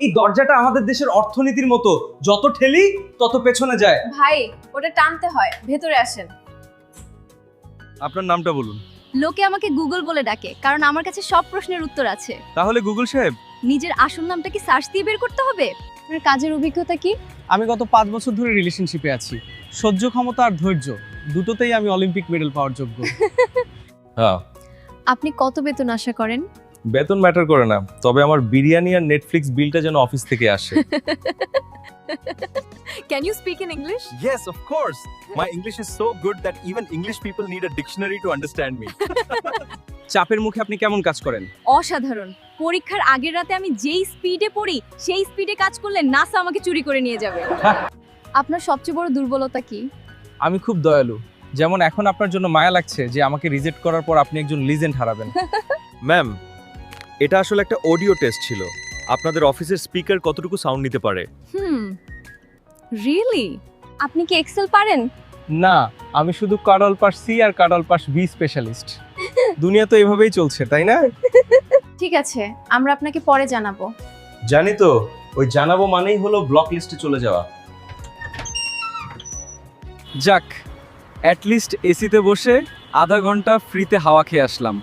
এই দরজাটা আমাদের দেশের অর্থনীতির মতো, যত ঠেলি তত পেছনে যায়। ভাই ওটা টানতে হয়, ভেতরে আসেন। আপনার নামটা বলুন। লোকে আমাকে গুগল বলে ডাকে, কারণ আমার কাছে সব প্রশ্নের উত্তর আছে। তাহলে গুগল সাহেব, নিজের আসল নামটা কি সার্চ দিয়ে বের করতে হবে? আপনার কাজের অভিজ্ঞতা কি? আমি গত 5 বছর ধরে রিলেশনশিপে আছি। সহ্য ক্ষমতা আর ধৈর্য দুটোতেই আমি অলিম্পিক মেডেল পাওয়ার যোগ্য। হ্যাঁ, আপনি কত বেতন আশা করেন? বেতন ম্যাটার করে না, তবে আমার বিরিয়ানি আর নেটফ্লিক্স বিলটা যেন অফিস থেকে আসে। Can you speak in English? Yes, of course. My English is so good that even English people need a dictionary to understand me. চাপের মুখে আপনি কেমন কাজ করেন? অসাধারণ। পরীক্ষার আগের রাতে আমি যেই স্পিডে পড়ি, সেই স্পিডে কাজ করলে নাসা আমাকে চুরি করে নিয়ে যাবে। আপনার সবচেয়ে বড় দুর্বলতা কি? আমি খুব দয়ালু। যেমন এখন আপনার জন্য মায়া লাগছে যে আমাকে রিজেক্ট করার পর আপনি একজন লিজেন্ড হারাবেন। ম্যাম, এটা আসলে একটা অডিও টেস্ট ছিল। আপনাদের অফিসের স্পিকার কতটুকু সাউন্ড নিতে পারে? রিয়েলি? আপনি কি এক্সেল পারেন? না, আমি শুধু কাডল পাস সি আর কাডল পাস বি স্পেশালিস্ট। দুনিয়া তো এভাবেই চলছে, তাই না? ঠিক আছে, আমরা আপনাকে পরে জানাবো। জানি তো, ওই জানাবো মানেই হলো ব্লক লিস্টে চলে যাওয়া। যাক, অ্যাটলিস্ট এসিতে বসে আধা ঘন্টা ফ্রিতে হাওয়া খেয়ে আসলাম।